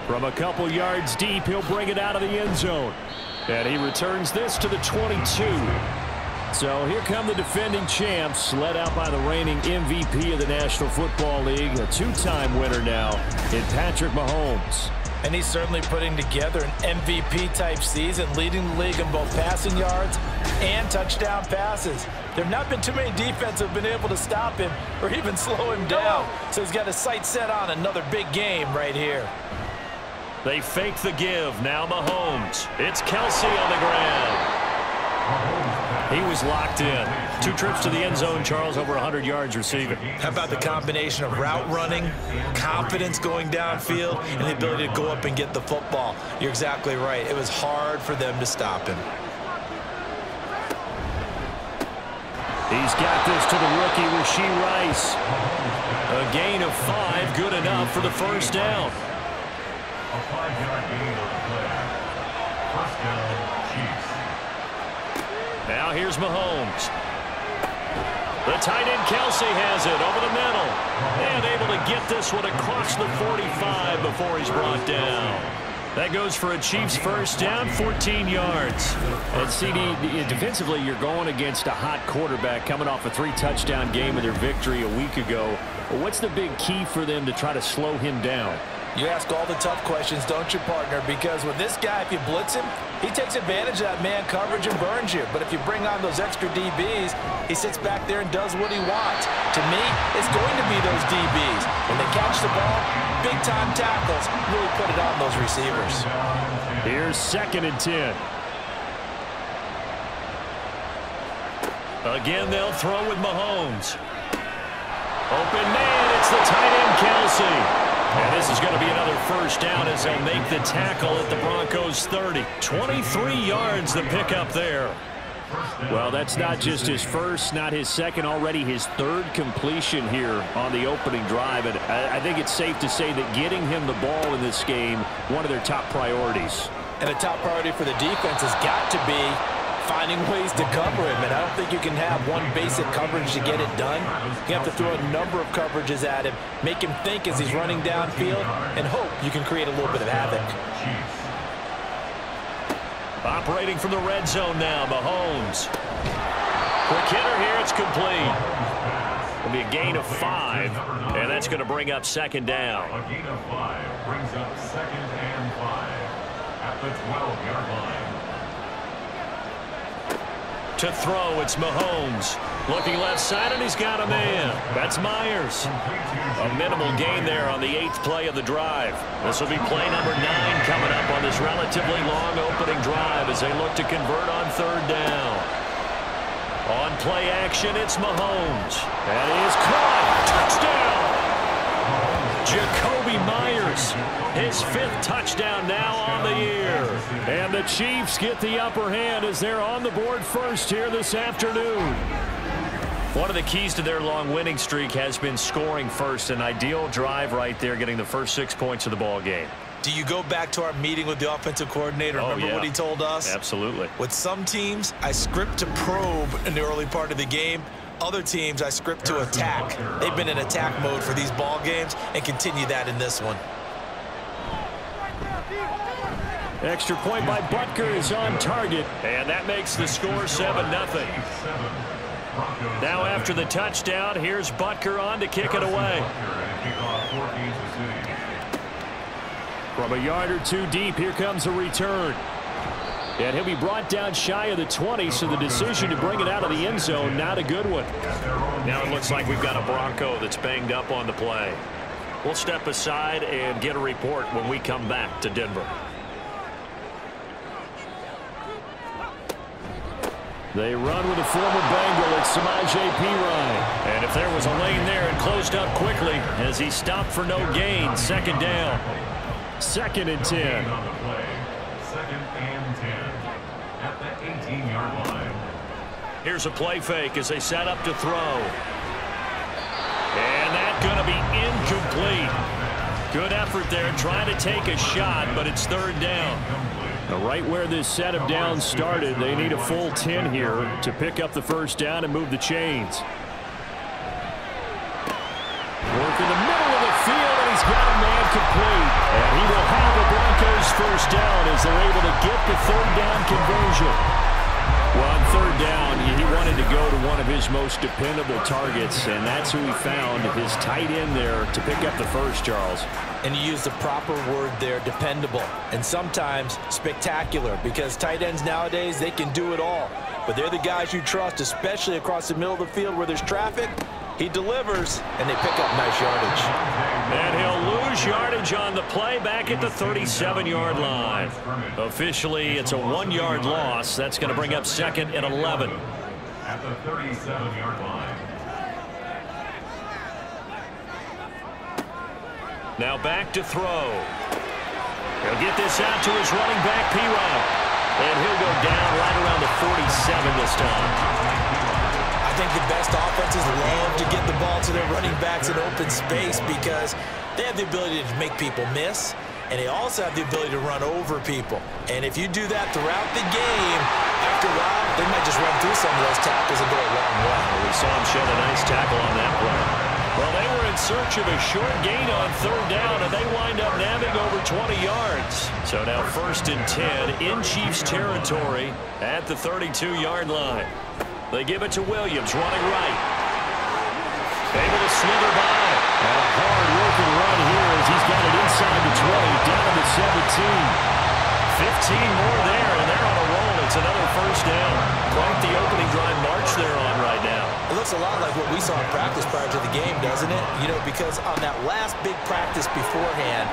From a couple yards deep, he'll bring it out of the end zone. And he returns this to the 22. So here come the defending champs, led out by the reigning MVP of the National Football League, a two-time winner now in Patrick Mahomes. And he's certainly putting together an MVP-type season, leading the league in both passing yards and touchdown passes. There have not been too many defenses that have been able to stop him or even slow him down. So he's got his sights set on another big game right here. They fake the give. Now Mahomes. It's Kelsey on the ground. He was locked in. 2 trips to the end zone, Charles, over 100 yards receiving. How about the combination of route running, confidence going downfield, and the ability to go up and get the football? You're exactly right. It was hard for them to stop him. He's got this to the rookie, Rashee Rice. A gain of 5, good enough for the first down. A 5-yard gain on the play. First down, Chiefs. Now here's Mahomes. The tight end Kelsey has it over the middle. And able to get this one across the 45 before he's brought down. That goes for a Chiefs first down, 14 yards. And CD, defensively, you're going against a hot quarterback coming off a 3-touchdown game of their victory a week ago. What's the big key for them to try to slow him down? You ask all the tough questions, don't you, partner? Because with this guy, if you blitz him, he takes advantage of that man coverage and burns you. But if you bring on those extra DBs, he sits back there and does what he wants. To me, it's going to be those DBs. When they catch the ball, big-time tackles really put it on those receivers. Here's 2nd and 10. Again, they'll throw with Mahomes. Open man, it's the tight end Kelsey. And this is going to be another first down as they'll make the tackle at the Broncos 30. 23 yards the pickup there. Well, that's not just his first, not his second, already his 3rd completion here on the opening drive. And I think it's safe to say that getting him the ball in this game, one of their top priorities. And a top priority for the defense has got to be finding ways to cover him, and I don't think you can have one basic coverage to get it done. You have to throw a number of coverages at him, make him think as he's running downfield, and hope you can create a little bit of havoc. Operating from the red zone now, Mahomes. Quick hitter here, it's complete. It'll be a gain of 5, and that's going to bring up 2nd down. A gain of 5 brings up 2nd and 5 at the 12-yard line. To throw, it's Mahomes. Looking left side, and he's got a man. That's Myers. A minimal gain there on the 8th play of the drive. This will be play number 9 coming up on this relatively long opening drive as they look to convert on 3rd down. On play action, it's Mahomes. That is caught. Touchdown! Jacoby Myers, his 5th touchdown now on the year. And the Chiefs get the upper hand as they're on the board first here this afternoon. One of the keys to their long winning streak has been scoring first. An ideal drive right there, getting the first 6 points of the ball game. Do you go back to our meeting with the offensive coordinator? Remember what he told us? Absolutely. With some teams, I script to probe in the early part of the game. Other teams, I script to attack. They've been in attack mode for these ball games and continue that in this one. Extra point by Butker is on target, and that makes the score 7-0. Now after the touchdown, here's Butker on to kick it away. From a yard or 2 deep, here comes a return. And he'll be brought down shy of the 20, so the decision to bring it out of the end zone, not a good one. Now it looks like we've got a Bronco that's banged up on the play. We'll step aside and get a report when we come back to Denver. They run with a former Bengal. It's Samaje Perine. And if there was a lane there, it closed up quickly as he stopped for no gain. 2nd down. 2nd and 10. 2nd and 10 at the 18-yard line. Here's a play fake as they set up to throw. And that's going to be incomplete. Good effort there trying to take a shot, but it's 3rd down. Now, right where this set of downs started, they need a full 10 here to pick up the first down and move the chains. Work in the middle of the field, and he's got a man complete. And he will have it first down as they're able to get the third down conversion. Well, on third down, he wanted to go to one of his most dependable targets, and that's who he found, his tight end there, to pick up the first, Charles. And you use the proper word there, dependable, and sometimes spectacular, because tight ends nowadays, they can do it all. But they're the guys you trust, especially across the middle of the field where there's traffic. He delivers, and they pick up nice yardage. And he'll lose yardage on the play back at the 37-yard line. Officially, it's a 1-yard loss. That's going to bring up 2nd and 11. At the 37-yard line. Now back to throw. He'll get this out to his running back, P-Rod. And he'll go down right around the 47 this time. I think the best offenses love to get the ball to their running backs in open space because they have the ability to make people miss, and they also have the ability to run over people. And if you do that throughout the game, after a while, they might just run through some of those tackles and go a long way. We saw him shed a nice tackle on that play. Well, they were in search of a short gain on third down, and they wind up nabbing over 20 yards. So now 1st and 10 in Chiefs territory at the 32-yard line. They give it to Williams, running right. Able to slither by. And a hard-working run here as he's got it inside the 20, down to the 17. 15 more there, and they're on a roll. It's another first down. Quite the opening drive march they're on right now. It looks a lot like what we saw in practice prior to the game, doesn't it? You know, because on that last big practice beforehand,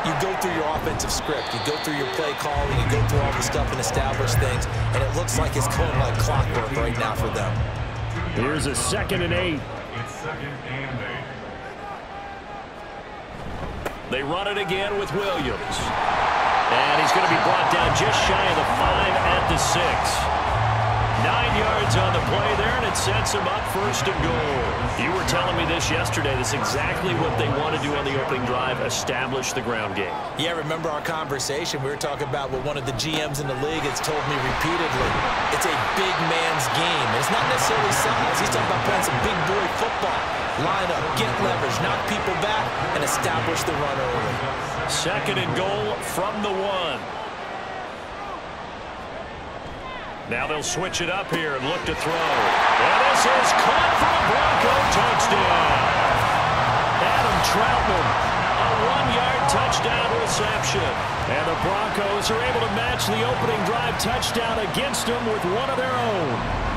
you go through your offensive script, you go through your play calling, you go through all the stuff and establish things, and it looks like it's going like clockwork right now for them. Here's a 2nd and 8. It's 2nd and 8. They run it again with Williams. And he's going to be brought down just shy of the 5 at the 6. 9 yards on the play there, and it sets him up 1st and goal. You were telling me this yesterday. That's exactly what they want to do on the opening drive, establish the ground game. Yeah, remember our conversation. We were talking about what one of the GMs in the league has told me repeatedly. It's a big man's game. It's not necessarily size. He's talking about playing some big boy football. Line up, get leverage, knock people back, and establish the run early. 2nd and goal from the 1. Now they'll switch it up here and look to throw. And this is caught for a Bronco touchdown. Adam Troutman, a 1-yard touchdown reception. And the Broncos are able to match the opening drive touchdown against them with one of their own.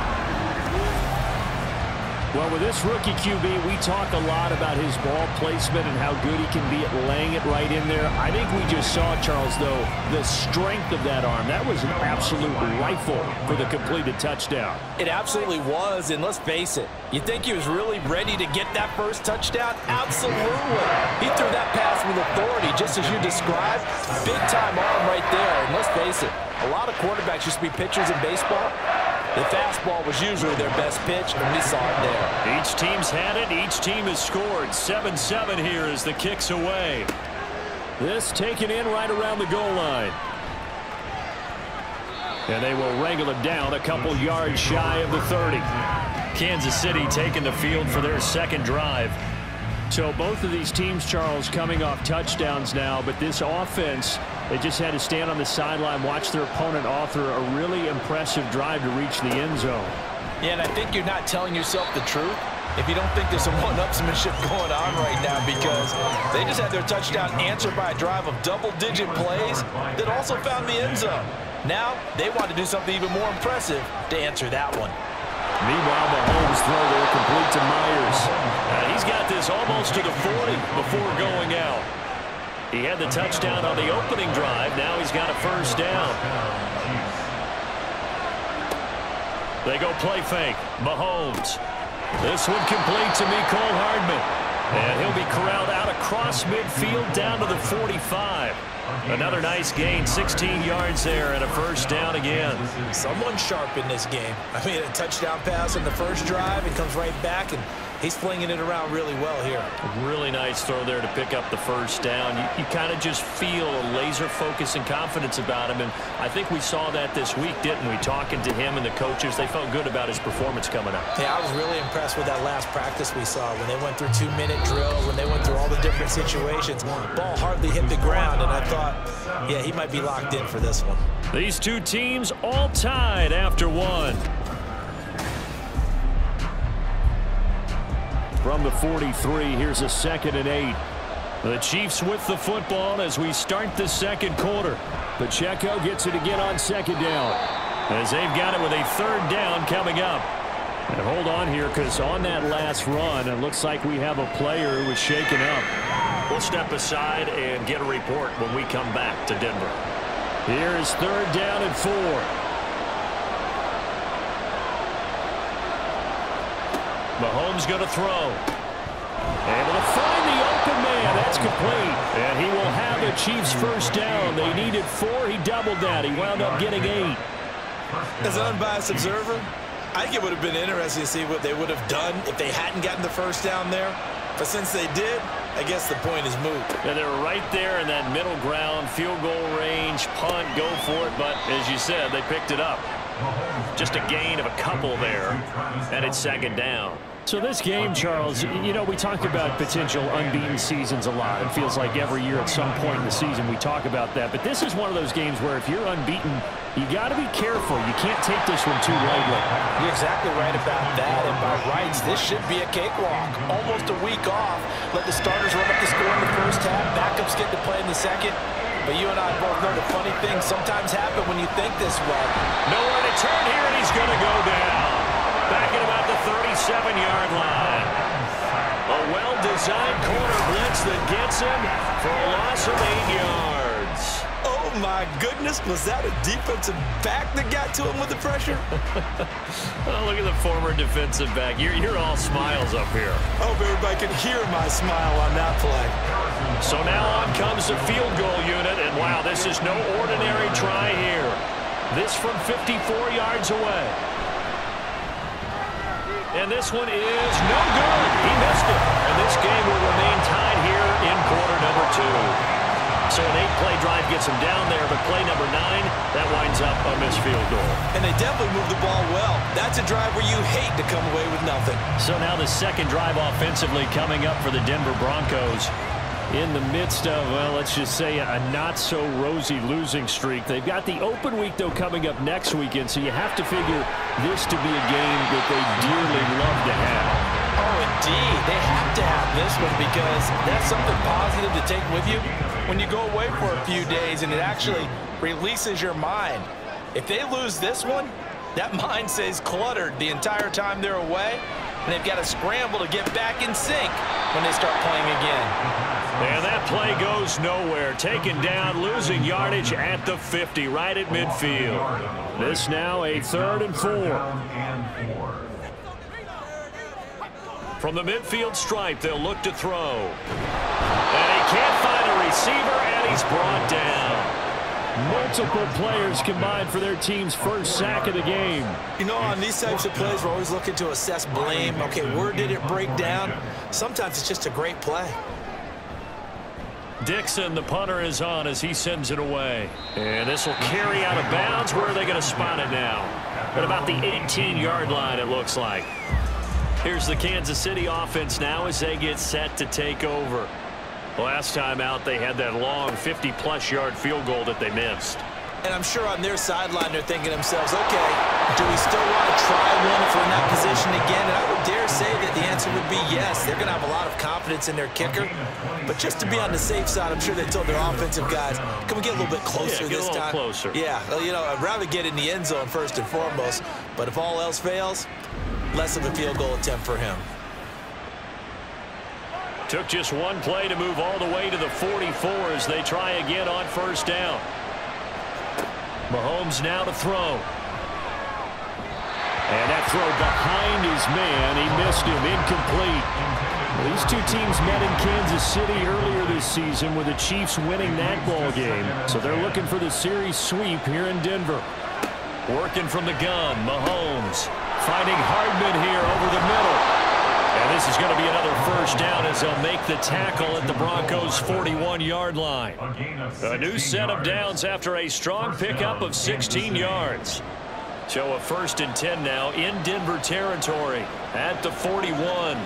Well, with this rookie QB, we talk a lot about his ball placement and how good he can be at laying it right in there. I think we just saw, Charles, though, the strength of that arm. That was an absolute rifle for the completed touchdown. It absolutely was, and let's face it, you think he was really ready to get that first touchdown? Absolutely. He threw that pass with authority, just as you described. Big-time arm right there, and let's face it, a lot of quarterbacks used to be pitchers in baseball. The fastball was usually their best pitch, and we saw it there. Each team's had it. Each team has scored. 7-7 here as the kick's away. This taken in right around the goal line. And they will wrangle it down a couple yards shy of the 30. Kansas City taking the field for their 2nd drive. So both of these teams, Charles, coming off touchdowns now, but this offense, they just had to stand on the sideline, watch their opponent author a really impressive drive to reach the end zone. Yeah, and I think you're not telling yourself the truth if you don't think there's some one-upsmanship going on right now, because they just had their touchdown answered by a drive of double-digit plays that also found the end zone. Now they want to do something even more impressive to answer that one. Meanwhile, Mahomes throw there complete to Myers. He's got this almost to the 40 before going out. He had the touchdown on the opening drive. Now he's got a first down. They go play fake. Mahomes. This one complete to Mecole Hardman. And he'll be corralled out across midfield down to the 45. Another nice gain, 16 yards there, and a first down again. Someone sharp in this game. I mean, a touchdown pass in the first drive, and comes right back and He's flinging it around really well here. A really nice throw there to pick up the first down. You kind of just feel a laser focus and confidence about him, and I think we saw that this week, didn't we? Talking to him and the coaches, they felt good about his performance coming up. Yeah, I was really impressed with that last practice we saw when they went through 2-minute drills, when they went through all the different situations. Ball hardly hit the ground, and I thought, yeah, he might be locked in for this one. These two teams all tied after one. From the 43, here's a 2nd and 8. The Chiefs with the football as we start the second quarter. Pacheco gets it again on 2nd down, as they've got it with a 3rd down coming up. And hold on here, because on that last run, it looks like we have a player who was shaken up. We'll step aside and get a report when we come back to Denver. Here is 3rd down and 4. Mahomes going to throw. Able to find the open man. That's complete. And he will have the Chiefs first down. They needed 4. He doubled that. He wound up getting 8. As an unbiased observer, I think it would have been interesting to see what they would have done if they hadn't gotten the first down there. But since they did, I guess the point is moot. Yeah, they were right there in that middle ground, field goal range, punt, go for it. But as you said, they picked it up. Just a gain of a couple there, and it's 2nd down. So this game, Charles, you know, we talk about potential unbeaten seasons a lot. It feels like every year at some point in the season we talk about that. But this is one of those games where if you're unbeaten, you got to be careful. You can't take this one too lightly. You're exactly right about that. And by rights, this should be a cakewalk. Almost a week off. Let the starters run up the score in the first half. Backups get to play in the second. But you and I both know the funny things sometimes happen when you think this way. Nowhere to turn here, and he's going to go down. Back at about the 37-yard line. A well-designed corner blitz that gets him for a loss of 8 yards. Oh, my goodness. Was that a defensive back that got to him with the pressure? Oh, look at the former defensive back. You're all smiles up here. I hope everybody can hear my smile on that play. So now on comes the field goal unit, and wow, this is no ordinary try here. This from 54 yards away. And this one is no good. He missed it. And this game will remain tied here in quarter number 2. So an 8-play drive gets him down there, but play number 9, that winds up a missed field goal. And they definitely moved the ball well. That's a drive where you hate to come away with nothing. So now the second drive offensively coming up for the Denver Broncos. In the midst of, well, let's just say a not-so-rosy losing streak. They've got the open week, though, coming up next weekend, so you have to figure this to be a game that they dearly love to have. Oh, indeed. They have to have this one because that's something positive to take with you when you go away for a few days, and it actually releases your mind. If they lose this one, that mind stays cluttered the entire time they're away, and they've got to scramble to get back in sync when they start playing again. And that play goes nowhere. Taken down, losing yardage at the 50, right at midfield. This now a 3rd and 4. From the midfield stripe, they'll look to throw. And he can't find a receiver, and he's brought down. Multiple players combined for their team's first sack of the game. You know, on these types of plays, we're always looking to assess blame. Okay, where did it break down? Sometimes it's just a great play. Dixon, the punter, is on as he sends it away. And this will carry out of bounds. Where are they going to spot it now? At about the 18-yard line, it looks like. Here's the Kansas City offense now as they get set to take over. Last time out, they had that long 50-plus yard field goal that they missed. And I'm sure on their sideline, they're thinking to themselves, okay, do we still want to try one if we're in that position again? And I would dare say that the answer would be yes. They're going to have a lot of confidence in their kicker. But just to be on the safe side, I'm sure they told their offensive guys, can we get a little bit closer this time? Closer. Yeah, well, you know, I'd rather get in the end zone first and foremost. But if all else fails, less of a field goal attempt for him. Took just one play to move all the way to the 44 as they try again on first down. Mahomes now to throw. And that throw behind his man. He missed him. Incomplete. These two teams met in Kansas City earlier this season with the Chiefs winning that ball game. So they're looking for the series sweep here in Denver. Working from the gun, Mahomes finding Hardman here over the middle. And And this is going to be another first down as they'll make the tackle at the Broncos' 41-yard line. A new set of downs after a strong pickup of 16 yards. So a 1st and 10 now in Denver territory at the 41.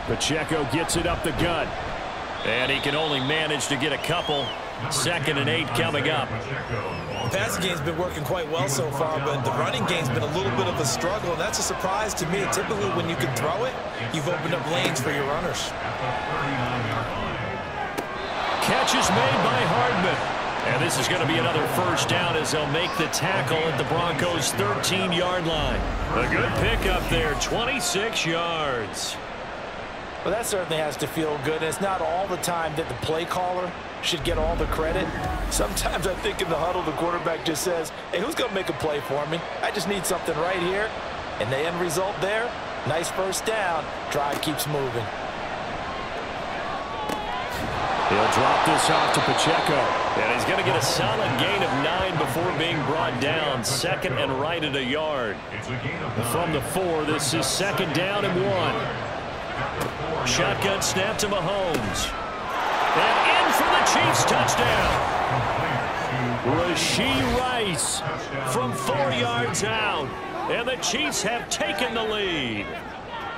Pacheco gets it up the gut. And he can only manage to get a couple. 2nd and 8 coming up. The passing game's been working quite well so far, but the running game's been a little bit of a struggle, and that's a surprise to me. Typically, when you can throw it, you've opened up lanes for your runners. Catch is made by Hardman. And this is going to be another first down as they'll make the tackle at the Broncos' 13-yard line. A good pickup there, 26 yards. Well, that certainly has to feel good. And it's not all the time that the play caller should get all the credit. Sometimes I think in the huddle, the quarterback just says, hey, who's going to make a play for me? I just need something right here. And the end result there, nice first down. Drive keeps moving. He'll drop this off to Pacheco. And he's going to get a solid gain of 9 before being brought down. 2nd and right at a yard. From the 4, this is 2nd down and 1. Shotgun snap to Mahomes. And in for the Chiefs touchdown. Rashee Rice from 4 yards out. And the Chiefs have taken the lead.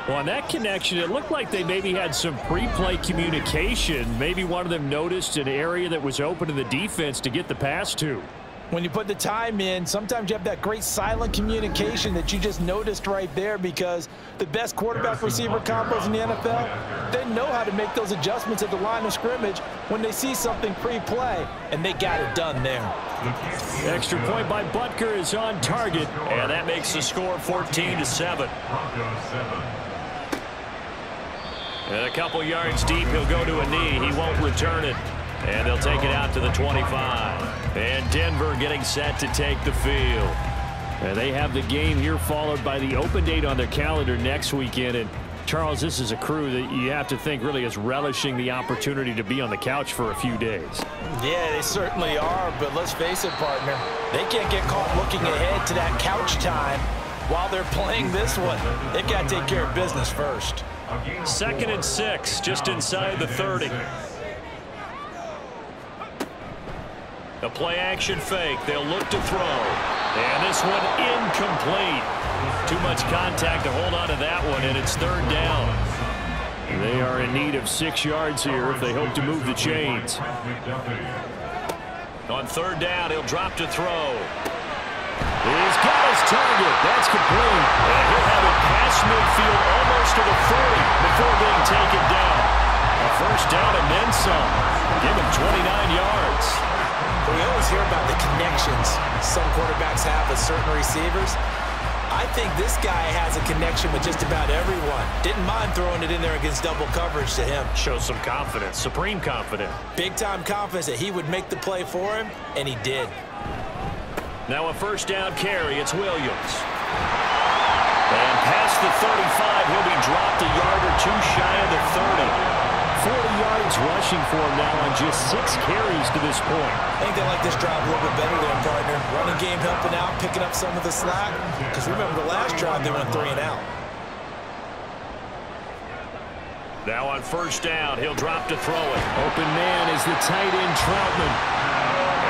Well, on that connection, it looked like they maybe had some pre-play communication. Maybe one of them noticed an area that was open to the defense to get the pass to. When you put the time in, sometimes you have that great silent communication that you just noticed right there, because the best quarterback-receiver combos in the NFL, they know how to make those adjustments at the line of scrimmage when they see something pre-play, and they got it done there. Extra point by Butker is on target. And that makes the score 14-7. And a couple yards deep, he'll go to a knee. He won't return it. And they'll take it out to the 25. And Denver getting set to take the field. And they have the game here followed by the open date on their calendar next weekend. And Charles, this is a crew that you have to think really is relishing the opportunity to be on the couch for a few days. Yeah, they certainly are, but let's face it, partner. They can't get caught looking ahead to that couch time while they're playing this one. They've got to take care of business first. 2nd and 6, just inside the 30. A play-action fake. They'll look to throw. And this one incomplete. Too much contact to hold on to that one, and it's 3rd down. They are in need of 6 yards here if they hope to move the chains. On 3rd down, he'll drop to throw. He's got his target. That's complete. And he'll have it past midfield almost to the 40 before being taken down. A first down and then some. Give him 29 yards. We always hear about the connections some quarterbacks have with certain receivers. I think this guy has a connection with just about everyone. Didn't mind throwing it in there against double coverage to him. Shows some confidence, supreme confidence. Big-time confidence that he would make the play for him, and he did. Now a first down carry. It's Williams. And past the 35, he'll be dropped a yard or two shy of the 30. 40 yards rushing for him now on just 6 carries to this point. I think they like this drive a little bit better than partner. Running game helping out, picking up some of the slack. Because remember, the last drive, they went 3 and out. Now on first down, he'll drop to throw it. Open man is the tight end, Troutman.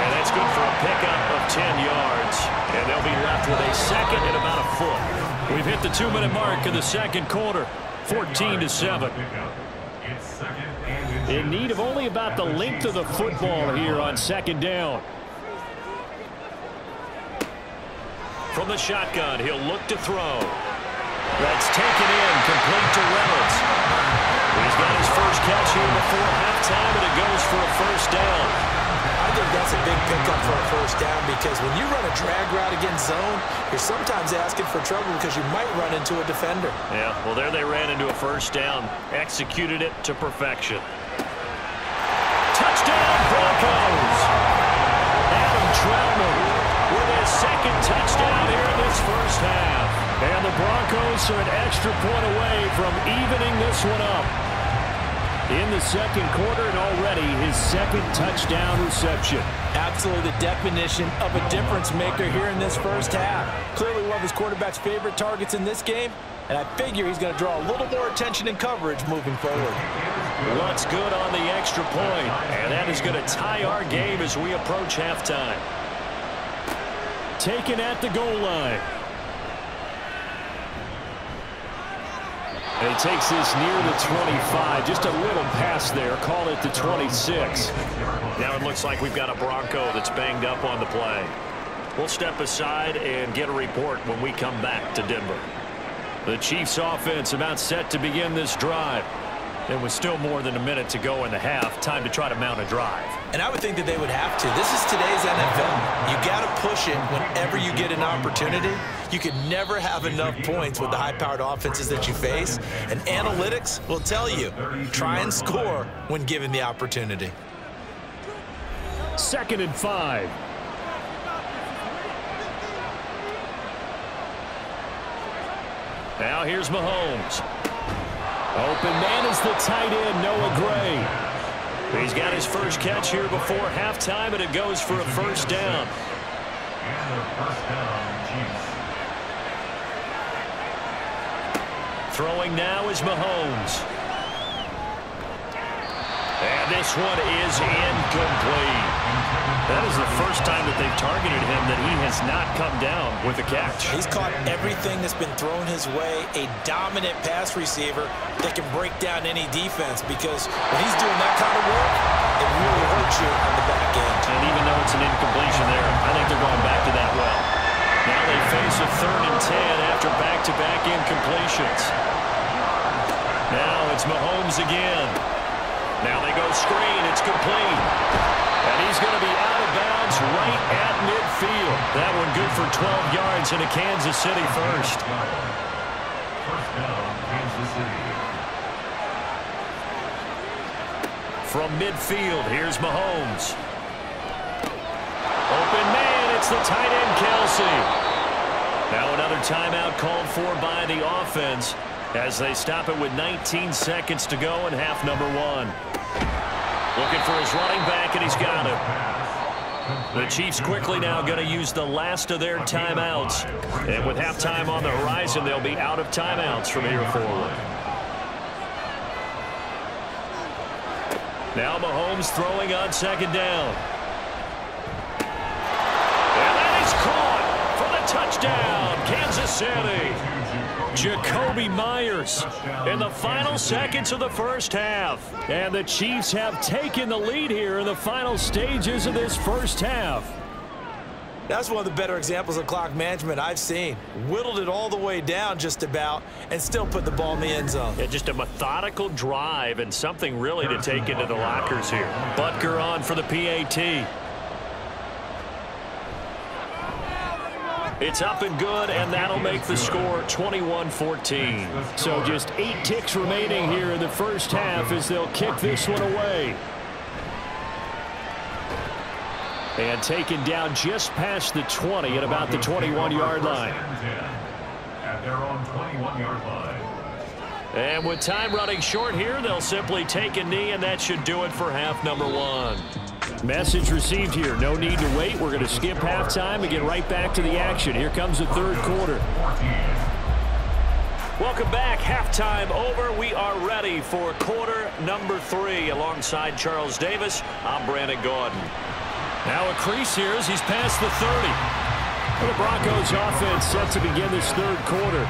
And that's good for a pickup of 10 yards. And they'll be left with a 2nd and about a foot. We've hit the 2-minute mark in the 2nd quarter. 14-7. In need of only about the length of the football here on 2nd down. From the shotgun, he'll look to throw. That's taken in, complete to Reynolds. He's got his first catch here before halftime, and it goes for a first down. I think that's a big pickup for a first down, because when you run a drag route against zone, you're sometimes asking for trouble because you might run into a defender. Yeah, well, there they ran into a first down. Executed it to perfection. Touchdown, Broncos! Adam Troutman with his 2nd touchdown here in this first half. And the Broncos are an extra point away from evening this one up. In the 2nd quarter, and already his 2nd touchdown reception. Absolutely the definition of a difference maker here in this first half. Clearly one of his quarterback's favorite targets in this game, and I figure he's going to draw a little more attention and coverage moving forward. What's good on the extra point, and that is going to tie our game as we approach halftime. Taken at the goal line. And he takes this near the 25. Just a little pass there. Call it the 26. Now it looks like we've got a Bronco that's banged up on the play. We'll step aside and get a report when we come back to Denver. The Chiefs offense about set to begin this drive. There was still more than a minute to go in the half. Time to try to mount a drive. And I would think that they would have to. This is today's NFL. You got to push it whenever you get an opportunity. You can never have enough points with the high-powered offenses that you face. And analytics will tell you, try and score when given the opportunity. 2nd and 5. Now here's Mahomes. Open man is the tight end, Noah Gray. He's got his first catch here before halftime, and it goes for a first down. And a first down, Chiefs. Throwing now is Mahomes. And this one is incomplete. That is the first time that they've targeted him that he has not come down with a catch. He's caught everything that's been thrown his way. A dominant pass receiver that can break down any defense, because when he's doing that kind of work, it really hurts you on the back end. And even though it's an incompletion there, I think they're going back to that well. Now they face a 3rd and 10 after back-to-back incompletions. Now it's Mahomes again. Now they go screen. It's complete. And he's going to be out of bounds right at midfield. That one good for 12 yards and a Kansas City first. First down, Kansas City. From midfield, here's Mahomes. Open man, it's the tight end, Kelsey. Now another timeout called for by the offense as they stop it with 19 seconds to go in half number 1. Looking for his running back, and he's got him. The Chiefs quickly now going to use the last of their timeouts. And with halftime on the horizon, they'll be out of timeouts from here forward. Now Mahomes throwing on 2nd down. And that is caught for the touchdown, Kansas City. Jacoby Myers in the final seconds of the first half. And the Chiefs have taken the lead here in the final stages of this first half. That's one of the better examples of clock management I've seen. Whittled it all the way down just about and still put the ball in the end zone. Yeah, just a methodical drive and something really to take into the lockers here. Butker on for the PAT. It's up and good, and that'll make the score 21-14. So just 8 ticks remaining here in the first half as they'll kick this one away. And taken down just past the 20 at about the 21-yard line. At their own 21-yard line. And with time running short here, they'll simply take a knee, and that should do it for half number 1. Message received here. No need to wait. We're going to skip halftime and get right back to the action. Here comes the 3rd quarter. Welcome back. Halftime over. We are ready for quarter number 3. Alongside Charles Davis, I'm Brandon Gordon. Now a crease here as he's past the 30. Well, the Broncos offense set to begin this 3rd quarter.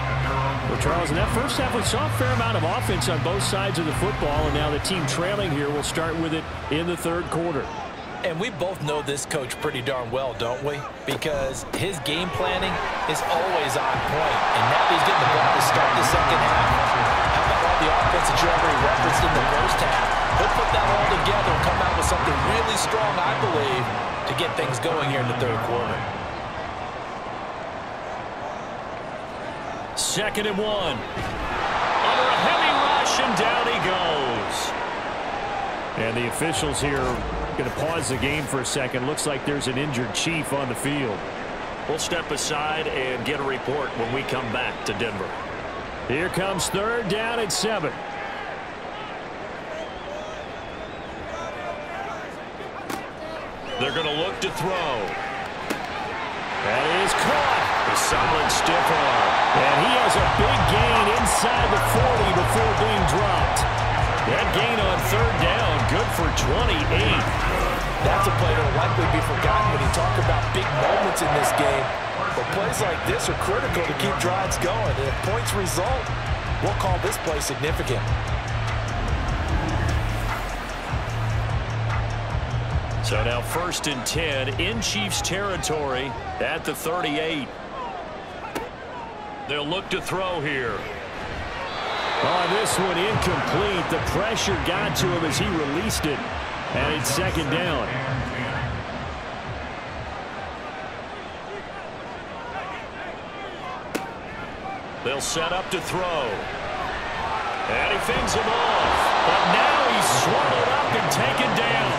Well, Charles, in that first half, we saw a fair amount of offense on both sides of the football, and now the team trailing here will start with it in the 3rd quarter. And we both know this coach pretty darn well, don't we? Because his game planning is always on point. And now he's getting the ball to start the 2nd half. How about all the offense that you already referenced in the first half? He'll put that all together and come out with something really strong, I believe, to get things going here in the 3rd quarter. 2nd and 1. Under a heavy rush, and down he goes. And the officials here going to pause the game for a second. Looks like there's an injured Chief on the field. We'll step aside and get a report when we come back to Denver. Here comes 3rd down and 7. They're going to look to throw. That is caught. A solid stiff arm. And he has a big gain inside the 40 before being dropped. That gain on third down, good for 28. That's a play that will likely be forgotten when you talk about big moments in this game. But plays like this are critical to keep drives going. And if points result, we'll call this play significant. So now 1st and 10 in Chiefs territory at the 38. They'll look to throw here. Oh, this one incomplete. The pressure got to him as he released it. And it's 2nd down. They'll set up to throw. And he fends him off. But now he's swallowed up and taken down.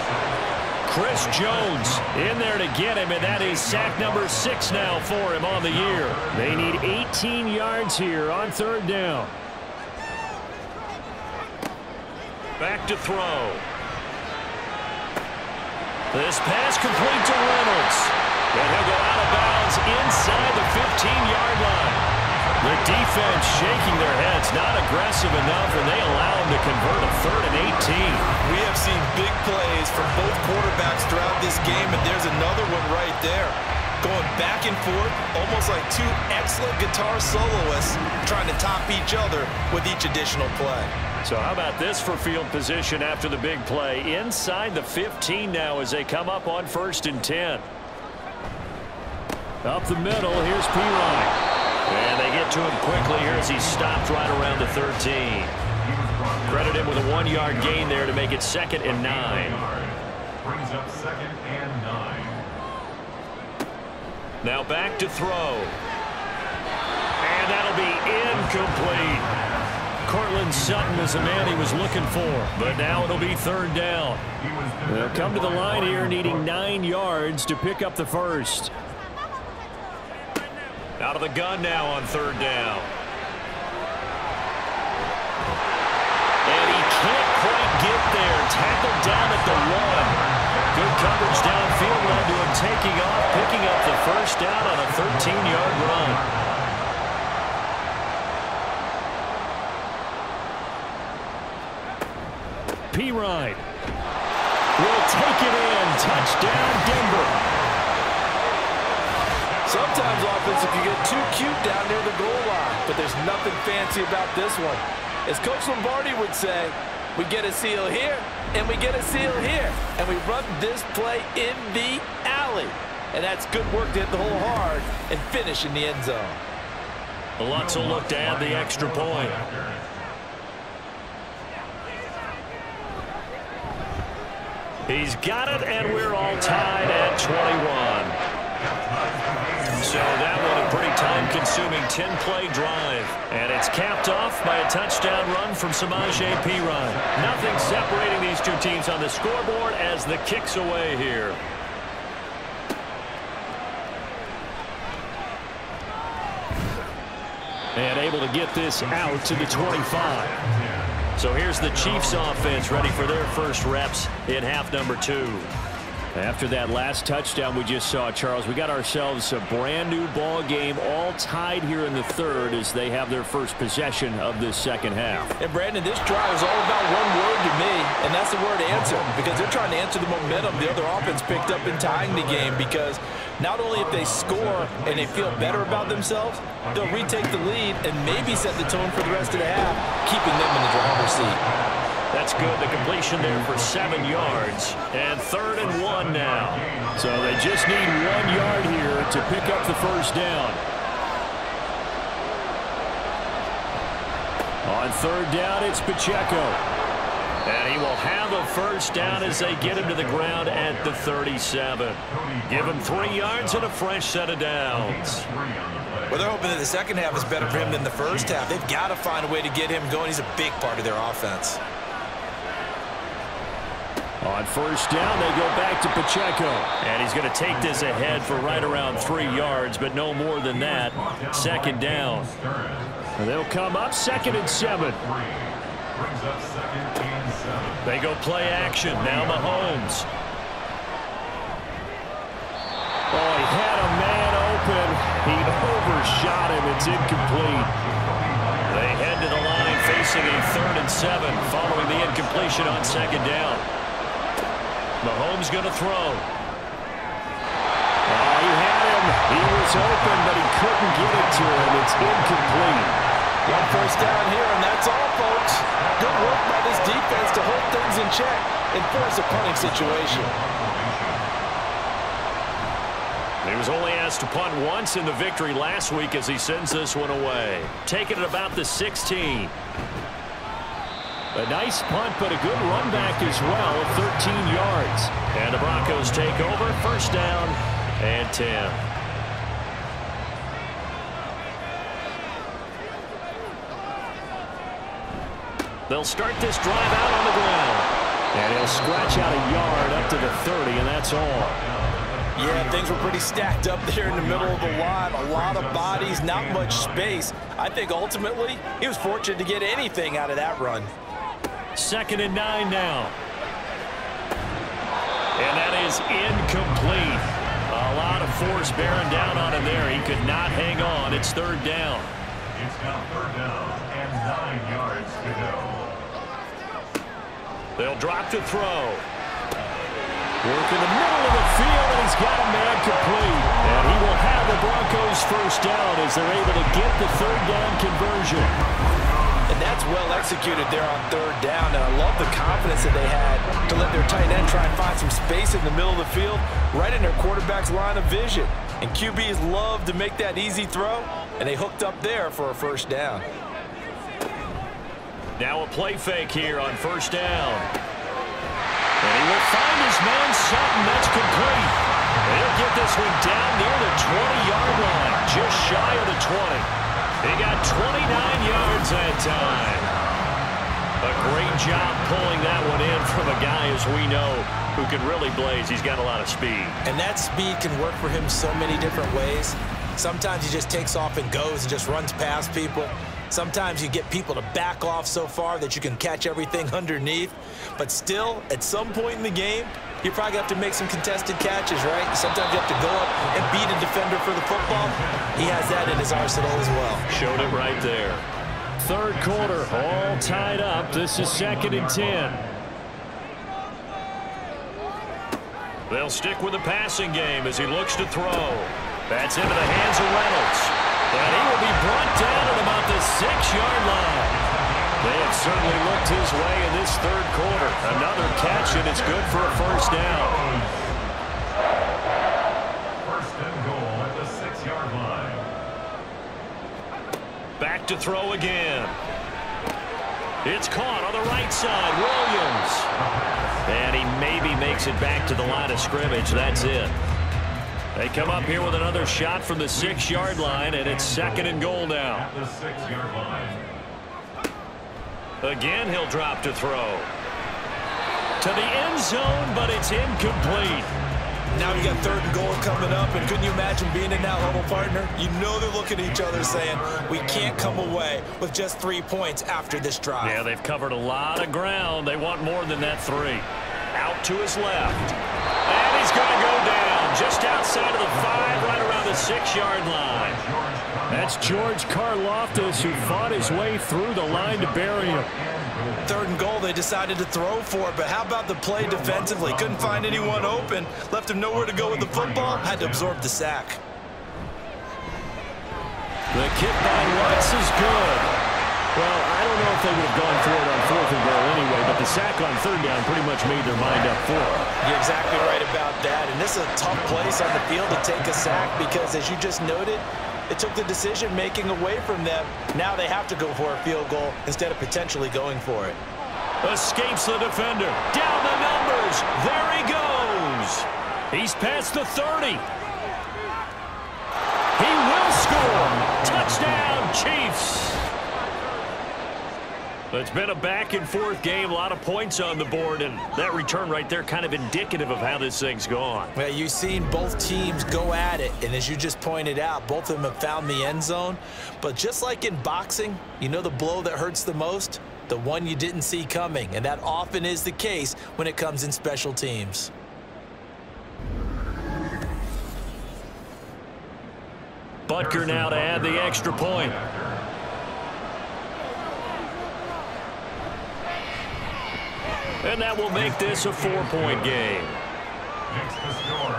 Chris Jones in there to get him, and that is sack number 6 now for him on the year. They need 18 yards here on 3rd down. Back to throw. This pass complete to Reynolds. And he'll go out of bounds inside the 15-yard line. The defense shaking their heads, not aggressive enough, and they allow him to convert a 3rd and 18. We have seen big plays from both quarterbacks throughout this game, and there's another one right there. Going back and forth, almost like two excellent guitar soloists trying to top each other with each additional play. So how about this for field position after the big play? Inside the 15 now as they come up on 1st and 10. Up the middle, here's P-Ryan. And they get to him quickly here as he's stopped right around the 13. Credit him with a 1-yard gain there to make it 2nd and 9. Brings up 2nd and 9. Now back to throw. And that'll be incomplete. Cortland Sutton is the man he was looking for. But now it'll be 3rd down. They'll come to the line here needing 9 yards to pick up the first. Out of the gun now on 3rd down. And he can't quite get there. Tackled down at the 1. Good coverage downfield led to him taking off, picking up the first down on a 13-yard run. P-Ryan will take it in. Touchdown, Denver. Sometimes offense, if you get too cute down near the goal line, but there's nothing fancy about this one. As Coach Lombardi would say, we get a seal here, and we get a seal here, and we run this play in the alley. And that's good work to hit the hole hard and finish in the end zone. Lutz will look to add the extra point. He's got it, and we're all tied at 21. So that one a pretty time-consuming 10-play drive. And it's capped off by a touchdown run from Samaje Perine. Nothing separating these two teams on the scoreboard as the kick's away here. And able to get this out to the 25. So here's the Chiefs offense ready for their first reps in half number 2. After that last touchdown we just saw, Charles, we got ourselves a brand new ball game, all tied here in the 3rd as they have their first possession of this 2nd half. And Brandon, this drive is all about one word to me, and that's the word answer, because they're trying to answer the momentum the other offense picked up in tying the game, because not only if they score and they feel better about themselves, they'll retake the lead and maybe set the tone for the rest of the half, keeping them in the driver's seat. That's good. The completion there for 7 yards. And 3rd and 1 now. So they just need 1 yard here to pick up the first down. On 3rd down, it's Pacheco. And he will have a first down as they get him to the ground at the 37. Give him 3 yards and a fresh set of downs. Well, they're hoping that the second half is better for him than the first half. They've got to find a way to get him going. He's a big part of their offense. On 1st down, they go back to Pacheco. And he's going to take this ahead for right around 3 yards, but no more than that. 2nd down. And they'll come up 2nd and 7. They go play action. Now Mahomes. Oh, he had a man open. He first shot, and it's incomplete. They head to the line facing a 3rd and 7 following the incompletion on 2nd down. Mahomes going to throw. He had him. He was open, but he couldn't get it to him. It's incomplete. One first down here, and that's all, folks. Good work by this defense to hold things in check and force a punting situation. He was only asked to punt once in the victory last week as he sends this one away. Taking it about the 16. A nice punt, but a good run back as well, 13 yards. And the Broncos take over, 1st down and 10. They'll start this drive out on the ground. And he'll scratch out a yard up to the 30, and that's all. Yeah, things were pretty stacked up there in the middle of the line. A lot of bodies, not much space. I think ultimately he was fortunate to get anything out of that run. 2nd and 9 now. And that is incomplete. A lot of force bearing down on him there. He could not hang on. It's 3rd down. It's now 3rd down and 9 yards to go. They'll drop to throw. Work in the middle of the field, and he's got a man complete. And he will have the Broncos 1st down as they're able to get the 3rd down conversion. And that's well executed there on 3rd down. And I love the confidence that they had to let their tight end try and find some space in the middle of the field, right in their quarterback's line of vision. And QBs love to make that easy throw, and they hooked up there for a 1st down. Now a play fake here on 1st down. And he will find his man Sutton. That's complete. He'll get this one down near the 20-yard line, just shy of the 20. He got 29 yards that time. A great job pulling that one in from a guy, as we know, who can really blaze. He's got a lot of speed. And that speed can work for him so many different ways. Sometimes he just takes off and goes and just runs past people. Sometimes you get people to back off so far that you can catch everything underneath. But still, at some point in the game, you probably have to make some contested catches, right? Sometimes you have to go up and beat a defender for the football. He has that in his arsenal as well. Showed it right there. 3rd quarter, all tied up. This is 2nd and 10. They'll stick with the passing game as he looks to throw. That's into the hands of Reynolds. And he will be brought down at about the 6-yard line. They have certainly looked his way in this 3rd quarter. Another catch, and it's good for a 1st down. 1st and goal at the 6-yard line. Back to throw again. It's caught on the right side. Williams. And he maybe makes it back to the line of scrimmage. That's it. They come up here with another shot from the 6-yard line, and it's 2nd and goal now. At the 6-yard line. Again, he'll drop to throw. To the end zone, but it's incomplete. Now you got 3rd and goal coming up, and couldn't you imagine being in that level, partner? You know they're looking at each other saying, we can't come away with just 3 points after this drive. Yeah, they've covered a lot of ground. They want more than that 3. Out to his left. And he's going to go down just outside of the 5, right around the 6-yard line. That's George Karlaftis, who fought his way through the line to bury him. 3rd and goal, they decided to throw for it, but how about the play defensively? Couldn't find anyone open, left him nowhere to go with the football, had to absorb the sack. The kick by Watts is good. Well, I don't know if they would have gone for it on 4th and goal anyway, but the sack on 3rd down pretty much made their mind up for it. You're exactly right about that, and this is a tough place on the field to take a sack because, as you just noted, it took the decision-making away from them. Now they have to go for a field goal instead of potentially going for it. Escapes the defender. Down the numbers. There he goes. He's past the 30. He will score. Touchdown, Chiefs. It's been a back-and-forth game, a lot of points on the board, and that return right there kind of indicative of how this thing's gone. Well, you've seen both teams go at it, and as you just pointed out, both of them have found the end zone. But just like in boxing, you know the blow that hurts the most? The one you didn't see coming, and that often is the case when it comes in special teams. Butker now to add the extra point. And that will make this a 4-point game.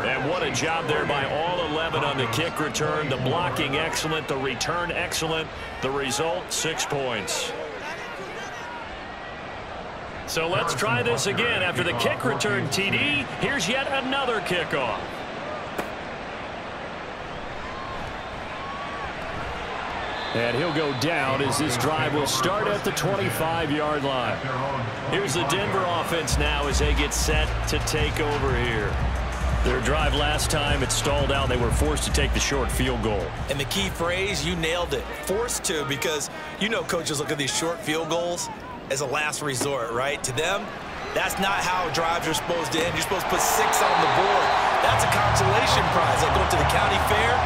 And what a job there by all 11 on the kick return. The blocking excellent, the return excellent. The result, 6 points. So let's try this again. After the kick return TD, here's yet another kickoff. And he'll go down as this drive will start at the 25-yard line. Here's the Denver offense now as they get set to take over here. Their drive last time, it stalled out. They were forced to take the short field goal. And the key phrase, you nailed it. Forced to, because you know coaches look at these short field goals as a last resort, right? To them, that's not how drives are supposed to end. You're supposed to put 6 on the board. That's a consolation prize. Like going to the county fair,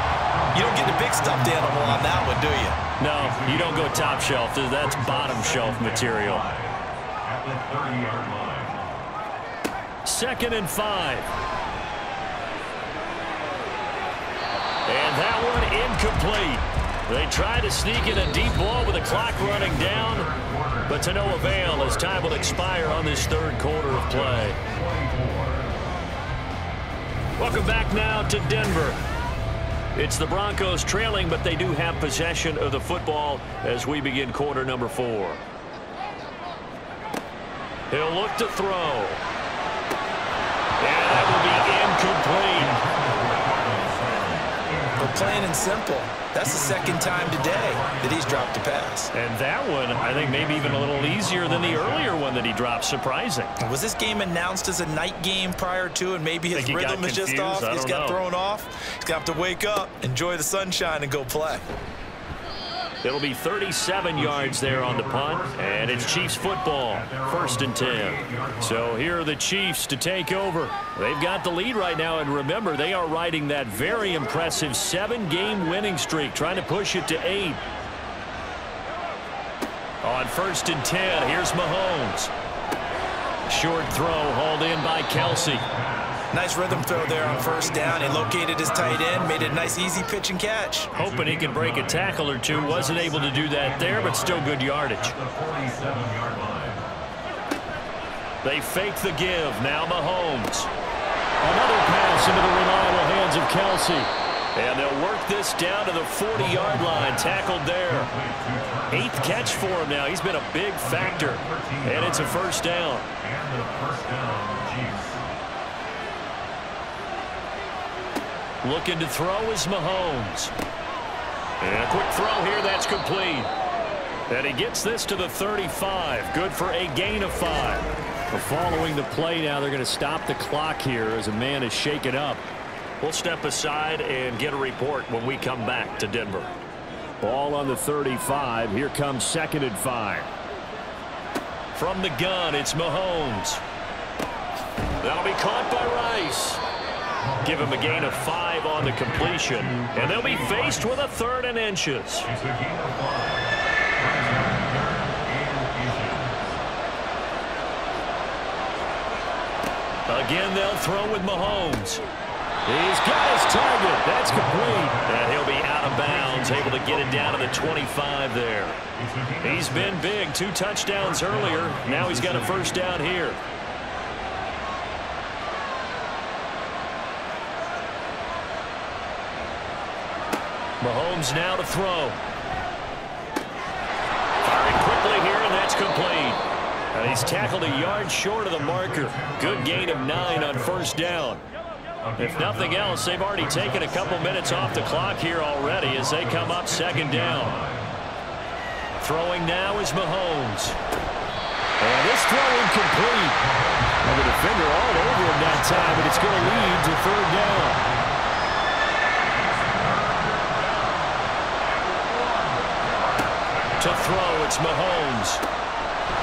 you don't get the big stuffed animal on that one, do you? No, you don't go top shelf. That's bottom shelf material. At the 30-yard line. 2nd and 5. And that one incomplete. They try to sneak in a deep ball with the clock running down, but to no avail as time will expire on this 3rd quarter of play. Welcome back now to Denver. It's the Broncos trailing, but they do have possession of the football as we begin quarter number 4. He'll look to throw. And that will be incomplete. But plain and simple, that's the 2nd time today that he's dropped a pass. And that one, I think, maybe even a little easier than the earlier one that he dropped. Surprising. Was this game announced as a night game prior to, and maybe his rhythm is just off? He's got thrown off. He's going to have to wake up, enjoy the sunshine, and go play. It'll be 37 yards there on the punt, and it's Chiefs football, 1st and 10. So here are the Chiefs to take over. They've got the lead right now, and remember, they are riding that very impressive 7-game winning streak, trying to push it to 8. On 1st and 10, here's Mahomes. Short throw hauled in by Kelsey. Nice rhythm throw there on 1st down. He located his tight end, made it a nice easy pitch and catch. Hoping he could break a tackle or two. Wasn't able to do that there, but still good yardage. At the 47-yard line. They fake the give. Now Mahomes. Another pass into the reliable hands of Kelsey. And they'll work this down to the 40-yard line. Tackled there. 8th catch for him now. He's been a big factor. And it's a 1st down. And the 1st down, Chiefs. Looking to throw is Mahomes. And a quick throw here. That's complete. And he gets this to the 35. Good for a gain of 5. But following the play now, they're going to stop the clock here as a man is shaken up. We'll step aside and get a report when we come back to Denver. Ball on the 35. Here comes 2nd and 5. From the gun, it's Mahomes. That'll be caught by Rice. Give him a gain of 5 on the completion. And they'll be faced with a 3rd and inches. It's a gain of 5. Again, they'll throw with Mahomes. He's got his target. That's complete. And he'll be out of bounds, able to get it down to the 25 there. He's been big. 2 touchdowns earlier. Now he's got a 1st down here. Mahomes now to throw. Firing quickly here, and that's complete. And he's tackled a yard short of the marker. Good gain of 9 on 1st down. If nothing else, they've already taken a couple minutes off the clock here already as they come up 2nd down. Throwing now is Mahomes. And this throw incomplete. And the defender all over him that time, but it's going to lead to 3rd down. To throw, it's Mahomes.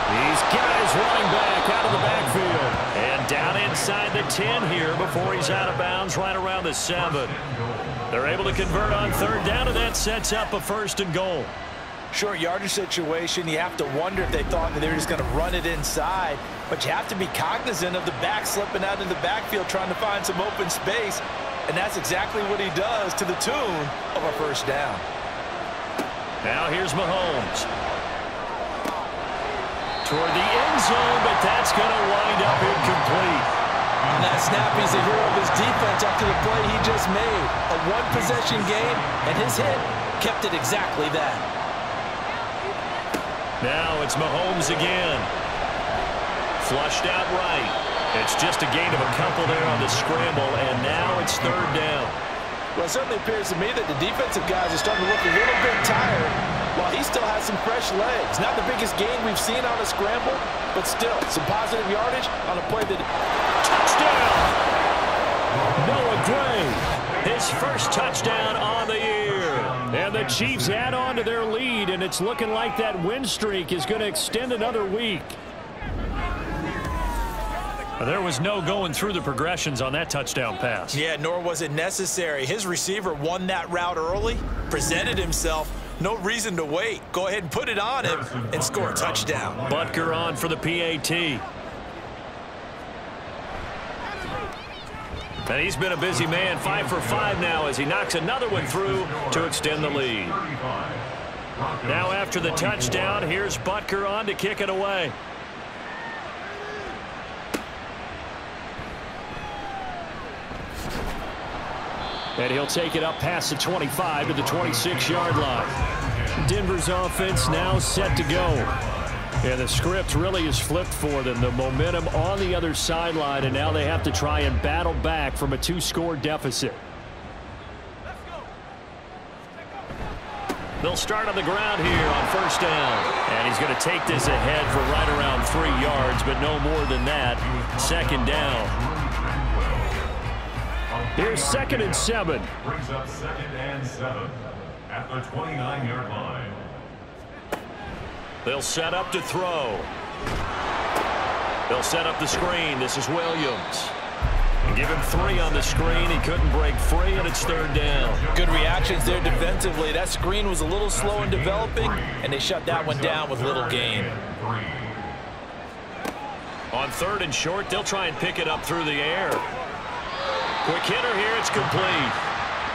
He's got his running back out of the backfield. And down inside the 10 here before he's out of bounds right around the 7. They're able to convert on 3rd down, and that sets up a 1st and goal. Short yardage situation, you have to wonder if they thought that they were just going to run it inside. But you have to be cognizant of the back slipping out of the backfield trying to find some open space. and that's exactly what he does to the tune of a first down. Now here's Mahomes. Toward the end zone, but that's going to wind up incomplete. On that snap, he's the hero of his defense after the play he just made. A one-possession game, and his hit kept it exactly that. Now it's Mahomes again. Flushed out right. It's just a gain of a couple there on the scramble, and now it's third down. Well, it certainly appears to me that the defensive guys are starting to look a little bit tired, while he still has some fresh legs. Not the biggest gain we've seen on a scramble, but still some positive yardage on a play that... Touchdown! Noah Gray, his first touchdown on the year. And the Chiefs add on to their lead, and it's looking like that win streak is going to extend another week. There was no going through the progressions on that touchdown pass. Yeah, nor was it necessary. His receiver won that route early, presented himself. No reason to wait. Go ahead and put it on him and score a touchdown. Butker on for the PAT. And he's been a busy man, 5 for 5 now as he knocks another one through to extend the lead. Now after the touchdown, here's Butker on to kick it away. And he'll take it up past the 25 to the 26-yard line. Denver's offense now set to go. And the script really is flipped for them. The momentum on the other sideline, and now they have to try and battle back from a 2-score deficit. They'll start on the ground here on first down. And he's going to take this ahead for right around 3 yards, but no more than that. Second down. Here's 2nd and 7. Brings up 2nd and 7 at the 29-yard line. They'll set up to throw. They'll set up the screen. This is Williams. And give him 3 on the screen. He couldn't break free, and it's third down. Good reactions there defensively. That screen was a little slow in developing, and they shut that one down with little gain. On 3rd and short, they'll try and pick it up through the air. Quick hitter here, it's complete.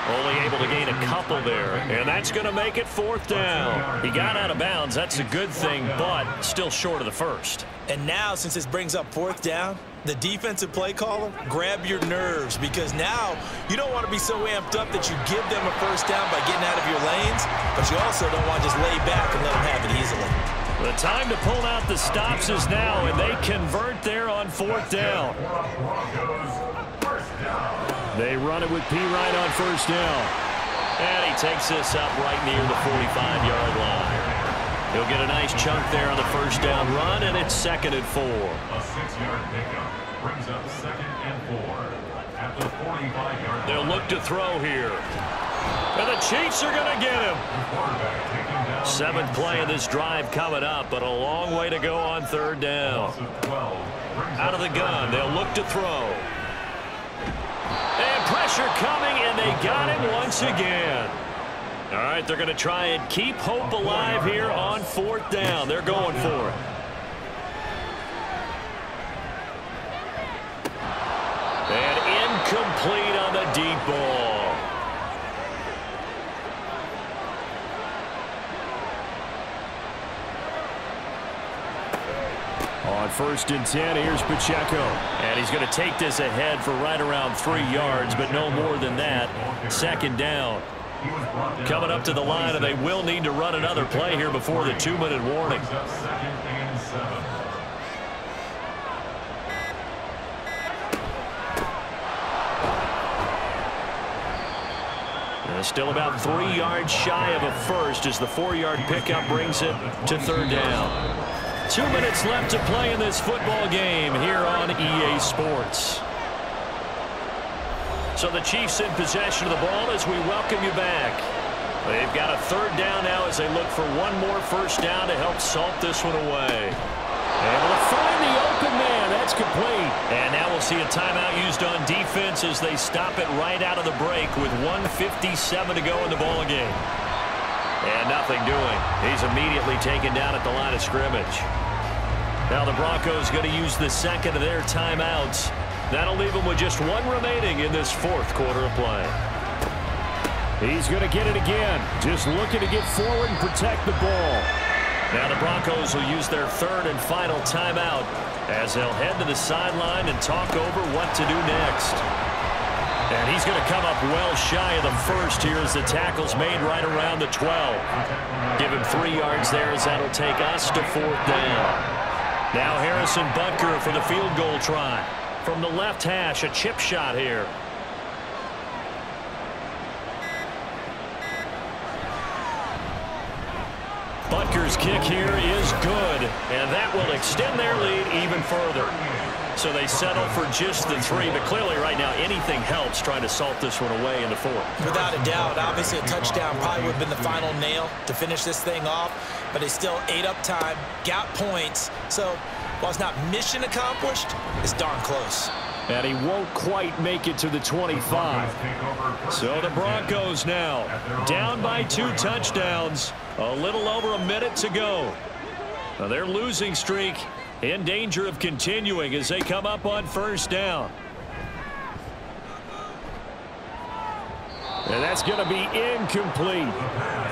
Only able to gain a couple there, and that's going to make it 4th down. He got out of bounds, that's a good thing, but still short of the first. And now, since this brings up 4th down, the defensive play caller, grab your nerves, because now you don't want to be so amped up that you give them a first down by getting out of your lanes, but you also don't want to just lay back and let them have it easily. The time to pull out the stops is now, and they convert there on 4th down. They run it with P. Wright on first down. And he takes this up right near the 45-yard line. He'll get a nice chunk there on the first down run, and it's 2nd and 4. A 6-yard pickup brings up 2nd and 4 at the 45-yard line. They'll look to throw here. And the Chiefs are going to get him. 7th play of this drive coming up, but a long way to go on 3rd down. Out of the gun, they'll look to throw. And pressure coming, and they got him once again. All right, they're going to try and keep hope alive here on 4th down. They're going for it. And incomplete on the deep ball. On 1st and 10, here's Pacheco. And he's going to take this ahead for right around 3 yards, but no more than that. 2nd down. Coming up to the line, and they will need to run another play here before the 2-minute warning. Still about 3 yards shy of a first as the 4-yard pickup brings it to 3rd down. 2 minutes left to play in this football game here on EA Sports. So the Chiefs in possession of the ball as we welcome you back. They've got a 3rd down now as they look for one more first down to help salt this one away. Able to find the open man. That's complete. And now we'll see a timeout used on defense as they stop it right out of the break with 1:57 to go in the ball game. And nothing doing. He's immediately taken down at the line of scrimmage. Now the Broncos going to use the 2nd of their timeouts That'll leave him with just one remaining in this fourth quarter of play. He's going to get it again. Just looking to get forward and protect the ball. Now the Broncos will use their third and final timeout as they'll head to the sideline and talk over what to do next. And he's going to come up well shy of the first here as the tackle's made right around the 12. Give him 3 yards there as that'll take us to 4th down. Now Harrison Butker for the field goal try. From the left hash, a chip shot here. Butker's kick here is good, and that will extend their lead even further. So they settle for just the 3, but clearly right now anything helps trying to salt this one away in the 4th. Without a doubt, obviously a touchdown probably would have been the final nail to finish this thing off, but they still ate up time, got points. So while it's not mission accomplished, it's darn close. And he won't quite make it to the 25. So the Broncos now down by 2 touchdowns. A little over a minute to go. Now their losing streak in danger of continuing as they come up on 1st down. And that's going to be incomplete.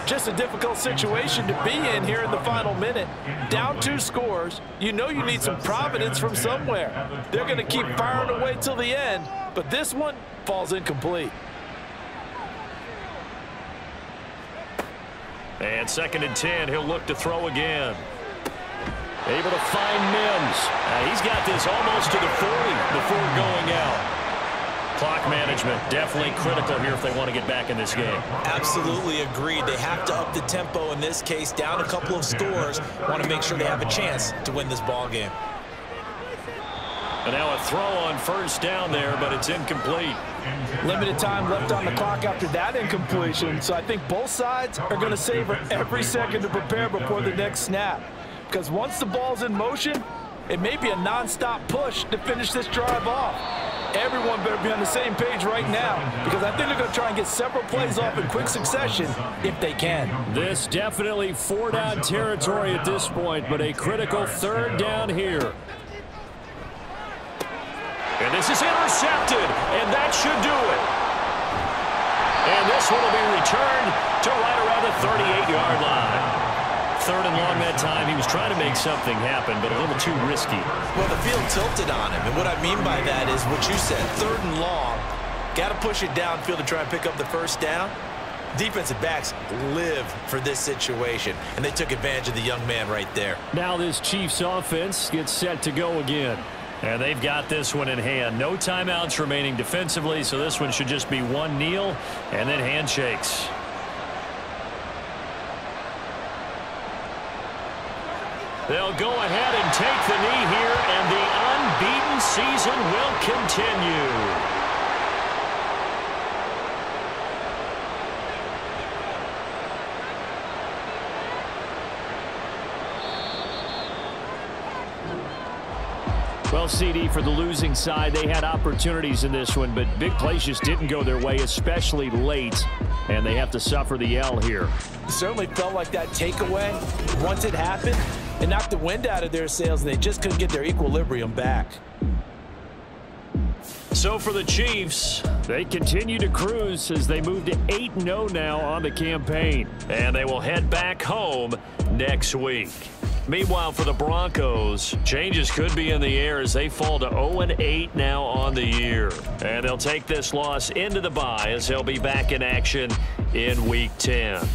Just a difficult situation to be in here in the final minute. Down 2 scores. You know you need some providence from somewhere. They're going to keep firing away till the end, but this one falls incomplete. And 2nd and 10, he'll look to throw again. Able to find Mims. He's got this almost to the 40 before going out. Clock management definitely critical here if they want to get back in this game. Absolutely agreed. They have to up the tempo in this case, down a couple of scores. Want to make sure they have a chance to win this ball game. And now a throw on 1st down there, but it's incomplete. Limited time left on the clock after that incompletion, so I think both sides are going to savor every second to prepare before the next snap. Because once the ball's in motion, it may be a non-stop push to finish this drive off. Everyone better be on the same page right now, because I think they're going to try and get several plays off in quick succession if they can. This definitely 4-down territory at this point, but a critical 3rd down here. And this is intercepted, and that should do it. And this one will be returned to right around the 38-yard line. 3rd and long that time. He was trying to make something happen, but a little too risky. Well, the field tilted on him, and what I mean by that is what you said, 3rd and long. Got to push it downfield to try and pick up the 1st down. Defensive backs live for this situation, and they took advantage of the young man right there. Now this Chiefs offense gets set to go again. And they've got this one in hand. No timeouts remaining defensively, so this one should just be one kneel and then handshakes. They'll go ahead and take the knee here, and the unbeaten season will continue. Well, CD, for the losing side, they had opportunities in this one, but big plays just didn't go their way, especially late, and they have to suffer the L here. It certainly felt like that takeaway, once it happened, it knocked the wind out of their sails, and they just couldn't get their equilibrium back. So for the Chiefs, they continue to cruise as they move to 8-0 now on the campaign. And they will head back home next week. Meanwhile, for the Broncos, changes could be in the air as they fall to 0-8 now on the year. And they'll take this loss into the bye as they'll be back in action in Week 10.